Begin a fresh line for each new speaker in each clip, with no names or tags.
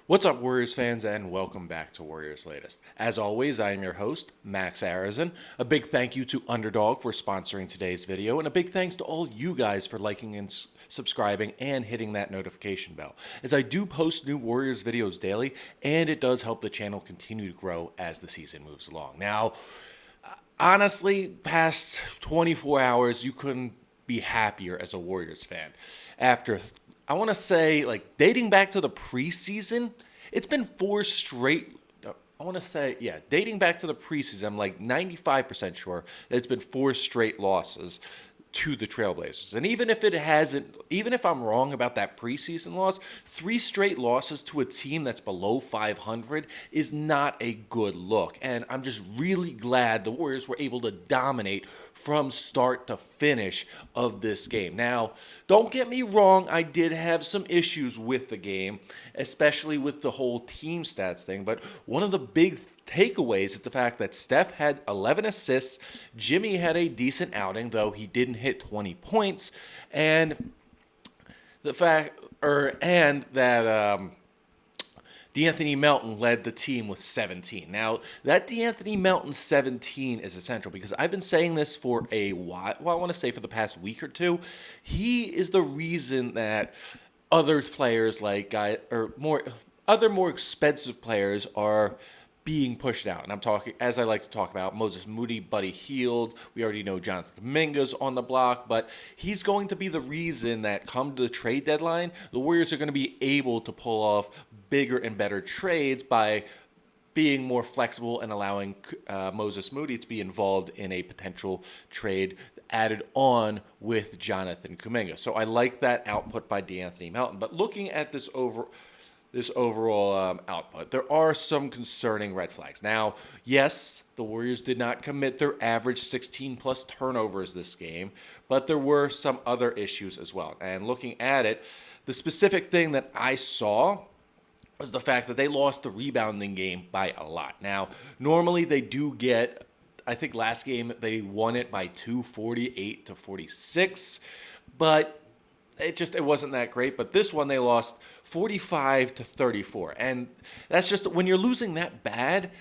What's up, Warriors fans, and welcome back to Warriors Latest. As always, I am your host, Max Arizin. A big thank you to Underdog for sponsoring today's video, and a big thanks to all you guys for liking and subscribing and hitting that notification bell, as I do post new Warriors videos daily, and it does help the channel continue to grow as the season moves along. Now, honestly, past 24 hours, you couldn't be happier as a Warriors fan. After, I want to say, like, dating back to the preseason, it's been four straight. I want to say, yeah, dating back to the preseason, I'm like 95% sure that it's been four straight losses to the Trailblazers. And even if it hasn't, even if I'm wrong about that preseason loss, three straight losses to a team that's below 500 is not a good look. And I'm just really glad the Warriors were able to dominate from start to finish of this game. Now, don't get me wrong, I did have some issues with the game, especially with the whole team stats thing, but one of the big takeaways is the fact that Steph had 11 assists, Jimmy had a decent outing, though he didn't hit 20 points, and the fact, and that DeAnthony Melton led the team with 17. Now, that DeAnthony Melton 17 is essential because I've been saying this for a while. Well, I want to say for the past week or two. He is the reason that other players other more expensive players are being pushed out. And I'm talking, as I like to talk about, Moses Moody, Buddy Hield. We already know Jonathan Kuminga's on the block, but he's going to be the reason that come to the trade deadline, the Warriors are going to be able to pull off bigger and better trades by being more flexible and allowing Moses Moody to be involved in a potential trade added on with Jonathan Kuminga. So I like that output by DeAnthony Melton. But looking at this overall output, there are some concerning red flags. Now, yes, the Warriors did not commit their average 16 plus turnovers this game, but there were some other issues as well. And looking at it, the specific thing that I saw was the fact that they lost the rebounding game by a lot. Now, normally they do get, I think last game they won it by 248 to 46, but it wasn't that great. But this one they lost 45 to 34. And that's just, when you're losing that bad,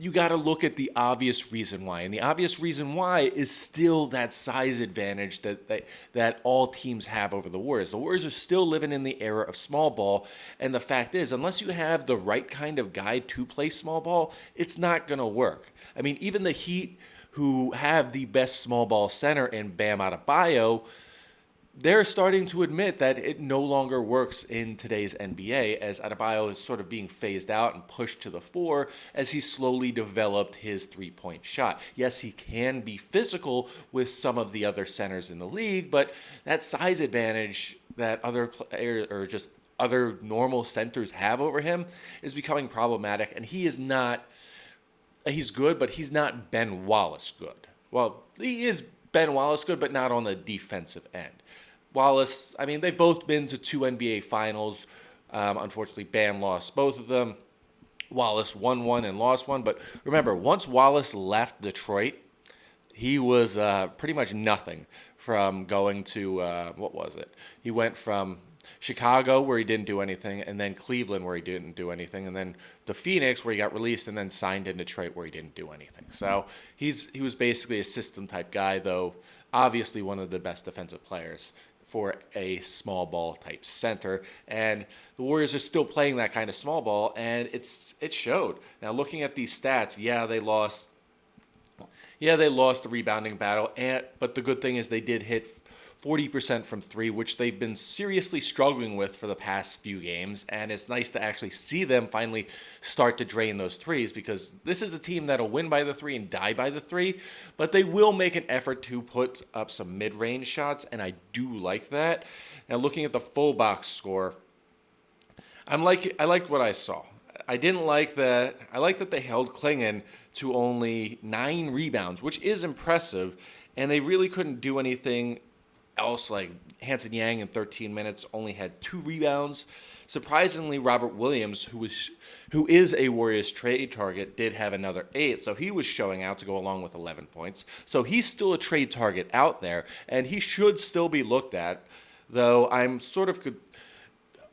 you got to look at the obvious reason why. And the obvious reason why is still that size advantage that all teams have over the Warriors. The Warriors are still living in the era of small ball. And the fact is, unless you have the right kind of guy to play small ball, it's not going to work. I mean, even the Heat, who have the best small ball center in Bam Adebayo, they're starting to admit that it no longer works in today's NBA, as Adebayo is sort of being phased out and pushed to the fore as he slowly developed his three-point shot. Yes, he can be physical with some of the other centers in the league, but that size advantage that other players or just other normal centers have over him is becoming problematic, and he's good, but he's not Ben Wallace good. Well, he is Ben Wallace good, but not on the defensive end. Wallace, I mean, they've both been to two NBA finals. Unfortunately, Bam lost both of them. Wallace won one and lost one. But remember, once Wallace left Detroit, he was pretty much nothing from going to, what was it? He went from Chicago, where he didn't do anything, and then Cleveland, where he didn't do anything, and then to Phoenix, where he got released, and then signed in Detroit, where he didn't do anything. So he was basically a system-type guy, though obviously one of the best defensive players for a small ball type center, and the Warriors are still playing that kind of small ball, and it showed. Now, looking at these stats, they lost the rebounding battle, but the good thing is they did hit 40% from three, which they've been seriously struggling with for the past few games. And it's nice to actually see them finally start to drain those threes, because this is a team that'll win by the three and die by the three, but they will make an effort to put up some mid-range shots, and I do like that. Now, looking at the full box score, I liked what I saw. I didn't like that. I like that they held Klingon to only 9 rebounds, which is impressive, and they really couldn't do anything else. Like Hanson Yang in 13 minutes only had 2 rebounds. Surprisingly, Robert Williams, who is a Warriors trade target, did have another 8, so he was showing out to go along with 11 points. So he's still a trade target out there, and he should still be looked at, though I'm sort of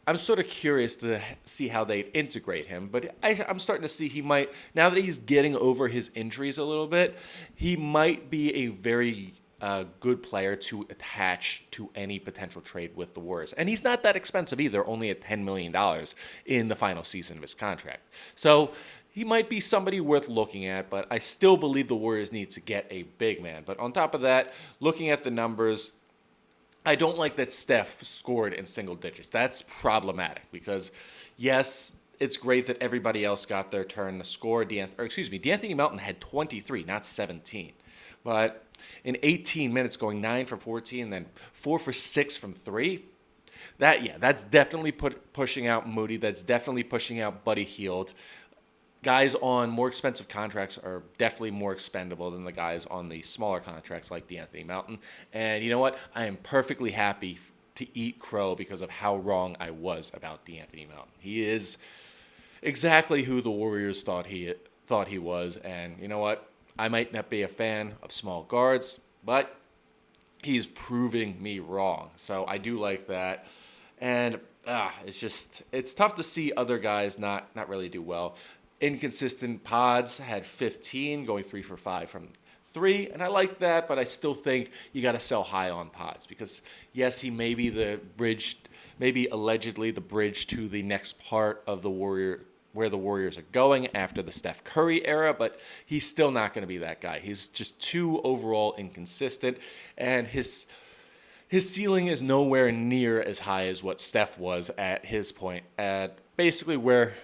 I'm sort of curious to see how they integrate him, but I'm starting to see he might, now that he's getting over his injuries a little bit, he might be a very good player to attach to any potential trade with the Warriors. And he's not that expensive either, only at $10 million in the final season of his contract. So he might be somebody worth looking at, but I still believe the Warriors need to get a big man. But on top of that, looking at the numbers, I don't like that Steph scored in single digits. That's problematic because, yes, it's great that everybody else got their turn to score. D'Anthony Melton had 23, not 17. But in 18 minutes, going 9 for 14, and then 4 for 6 from 3, that's definitely pushing out Moody. That's definitely pushing out Buddy Hield. Guys on more expensive contracts are definitely more expendable than the guys on the smaller contracts like D'Anthony Melton. And you know what? I am perfectly happy to eat crow because of how wrong I was about D'Anthony Melton. He is exactly who the Warriors thought he was. And you know what? I might not be a fan of small guards, but he's proving me wrong. So I do like that. And it's tough to see other guys not really do well. Inconsistent Pods had 15, going 3 for 5 from 3, and I like that, but I still think you got to sell high on Pods because, yes, he may be the bridge, maybe allegedly the bridge to the next part of the where the Warriors are going after the Steph Curry era, but he's still not going to be that guy. He's just too overall inconsistent, and his ceiling is nowhere near as high as what Steph was at his point, at basically where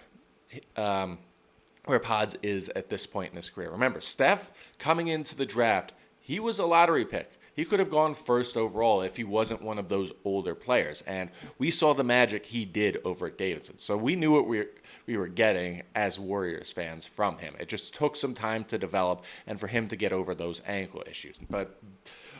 Pods is at this point in his career. Remember, Steph, coming into the draft, he was a lottery pick. He could have gone first overall if he wasn't one of those older players. And we saw the magic he did over at Davidson. So we knew what we were getting as Warriors fans from him. It just took some time to develop and for him to get over those ankle issues. But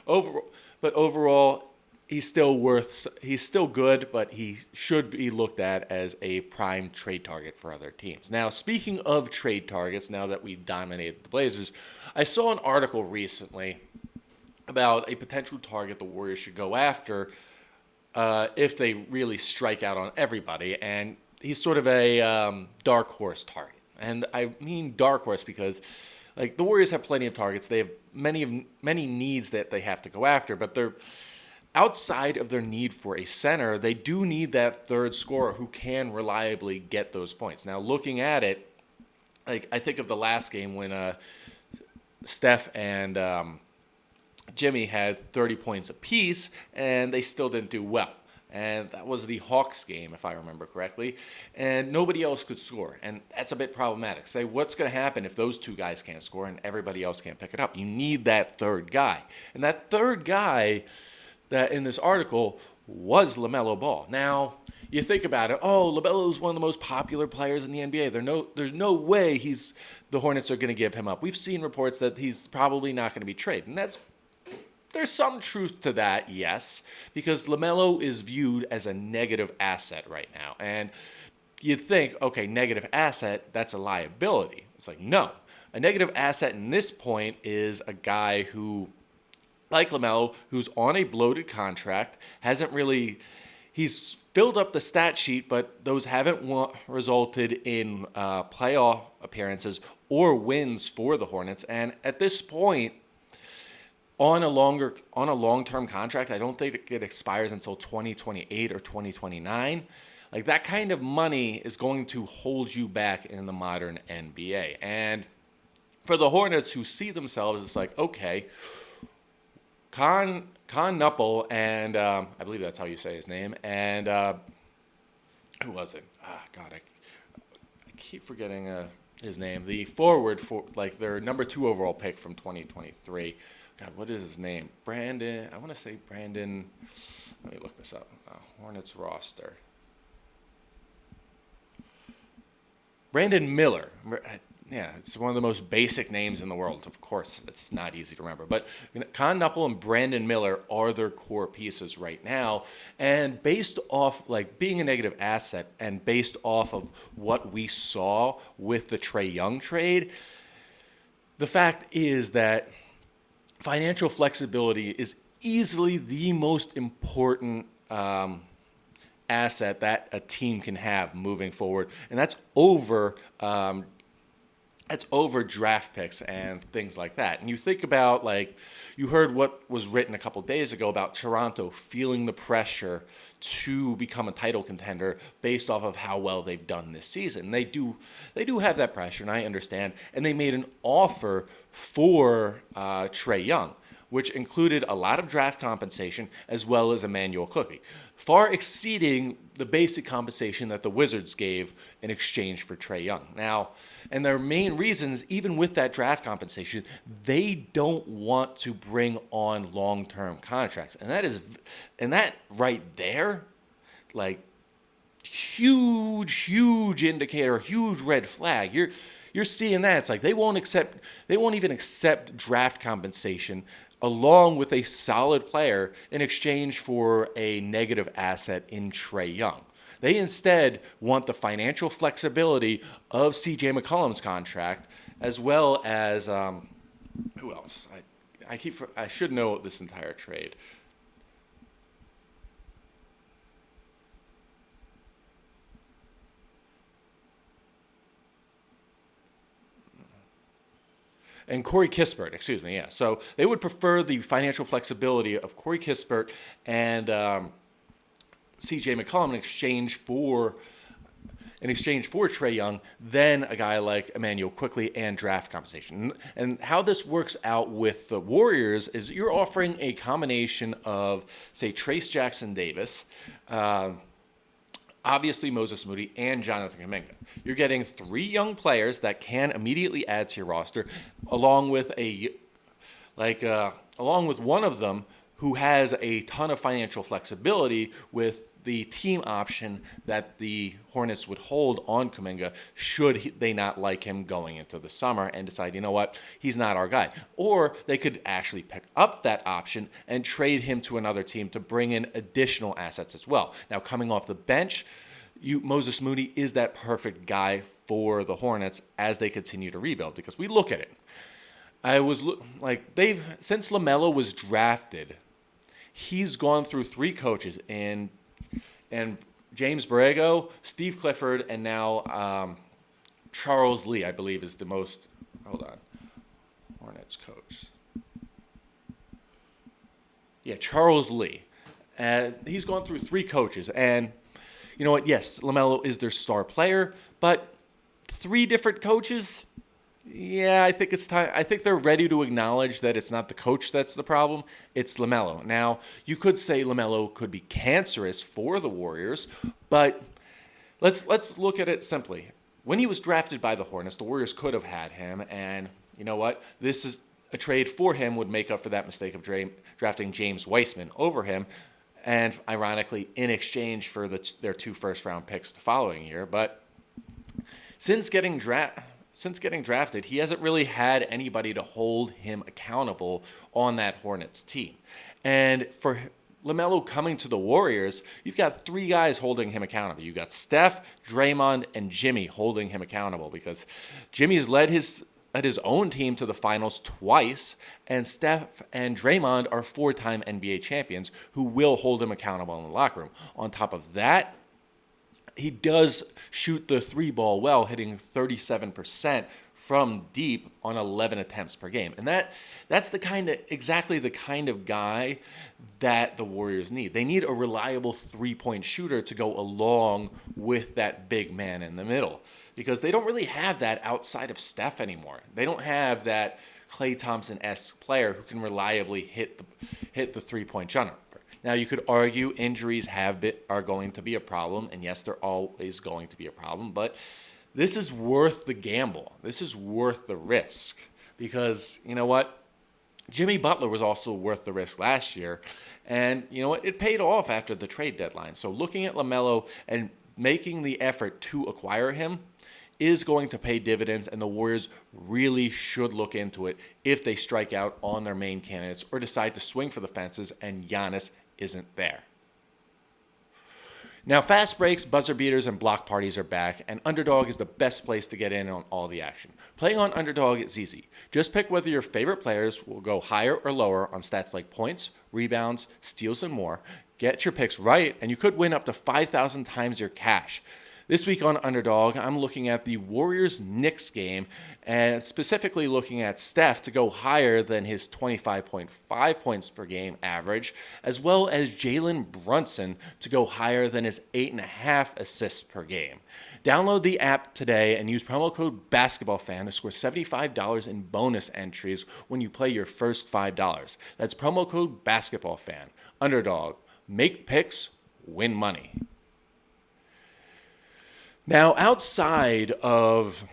overall, he's still good, but he should be looked at as a prime trade target for other teams. Now, speaking of trade targets, now that we dominated the Blazers, I saw an article recently about a potential target the Warriors should go after if they really strike out on everybody, and he's sort of a dark horse target. And I mean dark horse because like the Warriors have plenty of targets. They have many needs that they have to go after, but they're outside of their need for a center, they do need that third scorer who can reliably get those points. Now, looking at it, like I think of the last game when Steph and Jimmy had 30 points apiece, and they still didn't do well. And that was the Hawks game, if I remember correctly. And nobody else could score. And that's a bit problematic. Say, what's going to happen if those two guys can't score and everybody else can't pick it up? You need that third guy. And that third guy that in this article was LaMelo Ball. Now, you think about it, LaMelo's one of the most popular players in the NBA. There's no way the Hornets are going to give him up. We've seen reports that he's probably not going to be traded. And there's some truth to that, yes, because LaMelo is viewed as a negative asset right now. And you'd think, okay, negative asset, that's a liability. It's like, no. A negative asset in this point is a guy who, like LaMelo, who's on a bloated contract, he's filled up the stat sheet, but those haven't resulted in playoff appearances or wins for the Hornets. And at this point, on a long-term contract, I don't think it expires until 2028 or 2029. Like that kind of money is going to hold you back in the modern NBA. And for the Hornets who see themselves, it's like, okay, Con Knuppel and I believe that's how you say his name. And who was it? I keep forgetting his name. The forward for like their number 2 overall pick from 2023. God, what is his name? Brandon. I want to say Brandon. Let me look this up. Hornets roster. Brandon Miller. Yeah, it's one of the most basic names in the world. Of course, it's not easy to remember. But Con Knuppel and Brandon Miller are their core pieces right now. And based off, like, being a negative asset and based off of what we saw with the Trae Young trade, the fact is that financial flexibility is easily the most important asset that a team can have moving forward, and that's over draft picks and things like that. And you think about, like, you heard what was written a couple days ago about Toronto feeling the pressure to become a title contender based off of how well they've done this season. They do have that pressure, and I understand. And they made an offer for Trae Young, which included a lot of draft compensation as well as Emmanuel Cookie, far exceeding the basic compensation that the Wizards gave in exchange for Trae Young. Now, and their main reasons, even with that draft compensation, they don't want to bring on long-term contracts. And that right there, like, huge indicator, huge red flag. You're seeing that. It's like they won't even accept draft compensation along with a solid player in exchange for a negative asset in Trae Young. They instead want the financial flexibility of CJ McCollum's contract, as well as who else? I should know this entire trade. And Corey Kispert, excuse me, yeah. So they would prefer the financial flexibility of Corey Kispert and C.J. McCollum in exchange for Trae Young than a guy like Emmanuel Quickly and draft compensation. And how this works out with the Warriors is you're offering a combination of, say, Trace Jackson Davis, obviously Moses Moody, and Jonathan Kuminga. You're getting 3 young players that can immediately add to your roster, along with one of them who has a ton of financial flexibility with the team option that the Hornets would hold on Kuminga should they not like him going into the summer and decide, you know what, he's not our guy. Or they could actually pick up that option and trade him to another team to bring in additional assets as well. Now, coming off the bench, Moses Moody is that perfect guy for the Hornets as they continue to rebuild, because we look at it. Since LaMelo was drafted, he's gone through 3 coaches and James Borrego, Steve Clifford, and now Charles Lee, I believe, is the most. Hold on. Hornets coach. Yeah, Charles Lee. He's gone through 3 coaches. And you know what? Yes, LaMelo is their star player, but 3 different coaches? Yeah, I think it's time. I think they're ready to acknowledge that it's not the coach that's the problem. It's LaMelo. Now, you could say LaMelo could be cancerous for the Warriors, but let's look at it simply. When he was drafted by the Hornets, the Warriors could have had him, and you know what? This is a trade for him would make up for that mistake of drafting James Weissman over him, and ironically, in exchange for their 2 first-round picks the following year. But since getting drafted, he hasn't really had anybody to hold him accountable on that Hornets team. And for LaMelo coming to the Warriors, you've got 3 guys holding him accountable. You've got Steph, Draymond, and Jimmy holding him accountable, because Jimmy has led his own team to the finals twice, and Steph and Draymond are 4-time NBA champions who will hold him accountable in the locker room. On top of that, he does shoot the 3 ball well, hitting 37% from deep on 11 attempts per game. And that's exactly the kind of guy that the Warriors need. They need a reliable 3-point shooter to go along with that big man in the middle, because they don't really have that outside of Steph anymore. They don't have that Klay Thompson-esque player who can reliably hit the 3-point jumper. Now, you could argue injuries are going to be a problem, and yes, they're always going to be a problem, but this is worth the gamble. This is worth the risk, because, you know what? Jimmy Butler was also worth the risk last year, and you know what? It paid off after the trade deadline. So looking at LaMelo and making the effort to acquire him is going to pay dividends, and the Warriors really should look into it if they strike out on their main candidates or decide to swing for the fences and Giannis isn't there. Now, fast breaks, buzzer beaters, and block parties are back, and Underdog is the best place to get in on all the action. Playing on Underdog is easy. Just pick whether your favorite players will go higher or lower on stats like points, rebounds, steals, and more. get your picks right, and you could win up to 5,000 times your cash. This week on Underdog, I'm looking at the Warriors-Knicks game, and specifically looking at Steph to go higher than his 25.5 points per game average, as well as Jalen Brunson to go higher than his 8.5 assists per game. Download the app today and use promo code BASKETBALLFAN to score $75 in bonus entries when you play your first $5. That's promo code BASKETBALLFAN. Underdog. Make picks, win money. Now, outside of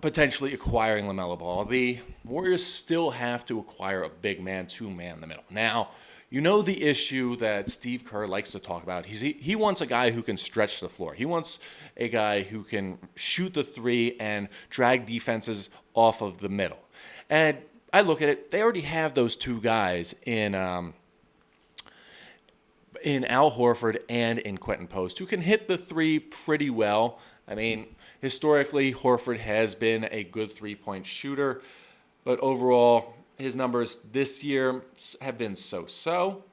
potentially acquiring LaMelo Ball, the Warriors still have to acquire a big man to man the middle. Now, you know the issue that Steve Kerr likes to talk about. He wants a guy who can stretch the floor. He wants a guy who can shoot the three and drag defenses off of the middle. And I look at it, they already have those two guys in Al Horford and in Quentin Post, who can hit the three pretty well. I mean, historically, Horford has been a good three-point shooter, but overall, his numbers this year have been so-so.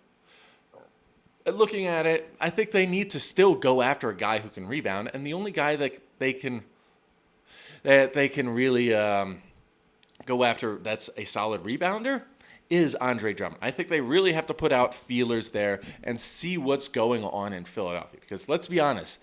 Looking at it, I think they need to still go after a guy who can rebound, and the only guy that they can really go after that's a solid rebounder is Andre Drummond. I think they really have to put out feelers there and see what's going on in Philadelphia. Because let's be honest,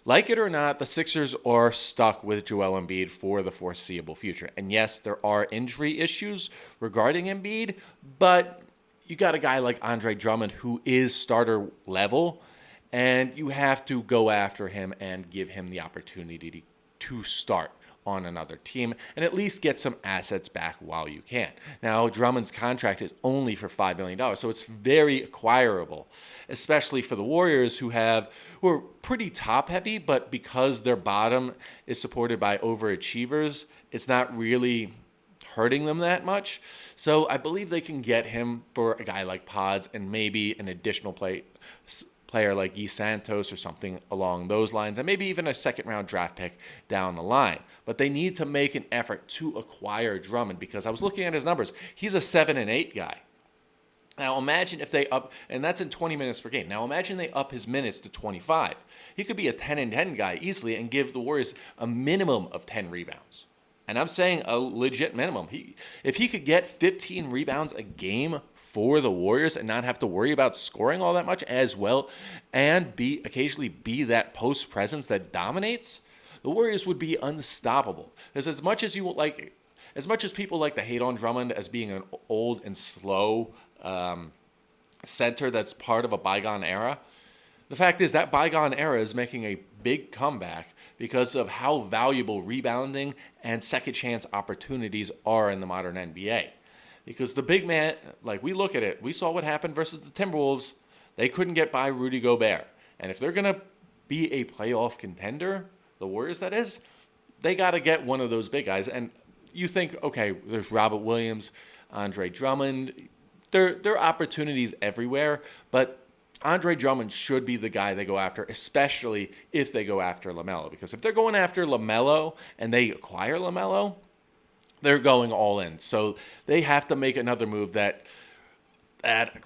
like it or not, the Sixers are stuck with Joel Embiid for the foreseeable future. And yes, there are injury issues regarding Embiid, but you got a guy like Andre Drummond who is starter level, and you have to go after him and give him the opportunity to start on another team and at least get some assets back while you can. Now, Drummond's contract is only for $5 million, so it's very acquirable, especially for the Warriors who are pretty top heavy, but because their bottom is supported by overachievers, it's not really hurting them that much. So I believe they can get him for a guy like Pods and maybe an additional player like Guy Santos or something along those lines, and maybe even a second-round draft pick down the line. But they need to make an effort to acquire Drummond, because I was looking at his numbers. He's a 7 and 8 guy. Now imagine if they up, and that's in 20 minutes per game. Now imagine they up his minutes to 25. He could be a 10 and 10 guy easily and give the Warriors a minimum of 10 rebounds. And I'm saying a legit minimum. If he could get 15 rebounds a game for the Warriors and not have to worry about scoring all that much as well, and occasionally be that post presence that dominates, the Warriors would be unstoppable. Because as much as people like to hate on Drummond as being an old and slow center that's part of a bygone era, the fact is that bygone era is making a big comeback because of how valuable rebounding and second chance opportunities are in the modern NBA. Because the big man, like we look at it, we saw what happened versus the Timberwolves. They couldn't get by Rudy Gobert. And if they're going to be a playoff contender, the Warriors that is, they got to get one of those big guys. And you think, okay, there's Robert Williams, Andre Drummond. There are opportunities everywhere, but Andre Drummond should be the guy they go after, especially if they go after LaMelo. Because if they're going after LaMelo and they acquire LaMelo, they're going all in. So they have to make another move that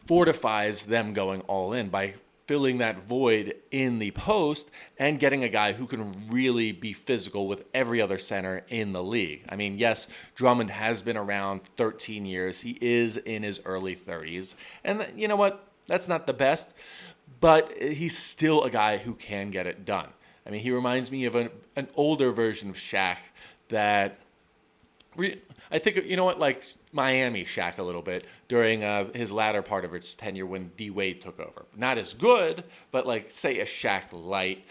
fortifies them going all in by filling that void in the post and getting a guy who can really be physical with every other center in the league. I mean, yes, Drummond has been around 13 years. He is in his early 30s. And you know what? That's not the best, but he's still a guy who can get it done. I mean, he reminds me of an older version of Shaq that I think, you know what, like Miami Shaq a little bit during his latter part of his tenure when D. Wade took over. Not as good, but like, say, a Shaq light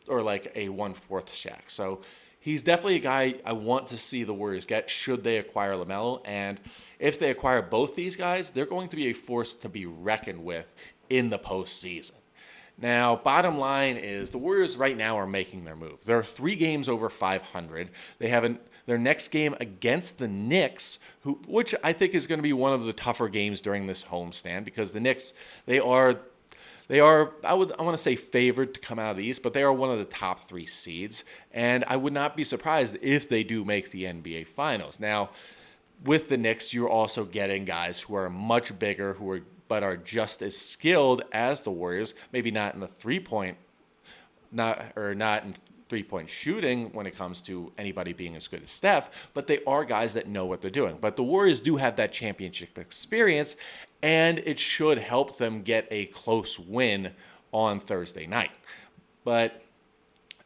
or like a 1/4 Shaq. So he's definitely a guy I want to see the Warriors get should they acquire LaMelo. And if they acquire both these guys, they're going to be a force to be reckoned with in the postseason. Now, bottom line is the Warriors right now are making their move. They're 3 games over 500. They have their next game against the Knicks, which I think is going to be one of the tougher games during this homestand, because the Knicks, they are I want to say favored to come out of the East, but they are one of the top 3 seeds, and I would not be surprised if they do make the NBA Finals. Now, with the Knicks, you're also getting guys who are much bigger, but are just as skilled as the Warriors. Maybe not in the not in three-point shooting when it comes to anybody being as good as Steph, but they are guys that know what they're doing. But the Warriors do have that championship experience, and it should help them get a close win on Thursday night. But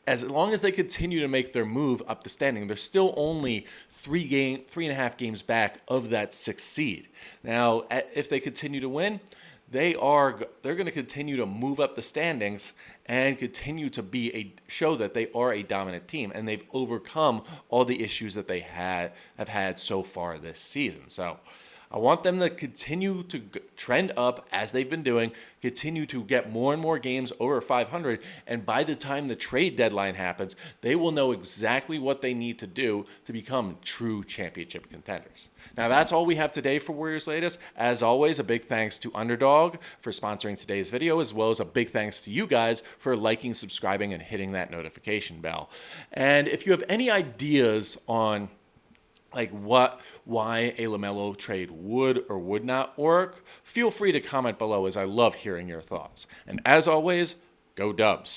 as long as they continue to make their move up the standing, they're still only 3.5 games back of that 6th seed. Now, if they continue to win, they're going to continue to move up the standings and continue to show that they are a dominant team, and they've overcome all the issues that they have had so far this season. So I want them to continue to trend up as they've been doing, continue to get more and more games over 500, and by the time the trade deadline happens, they will know exactly what they need to do to become true championship contenders. Now, that's all we have today for Warriors Latest. As always, a big thanks to Underdog for sponsoring today's video, as well as a big thanks to you guys for liking, subscribing, and hitting that notification bell. And if you have any ideas on why a LaMelo trade would or would not work, feel free to comment below, as I love hearing your thoughts. And as always, go Dubs.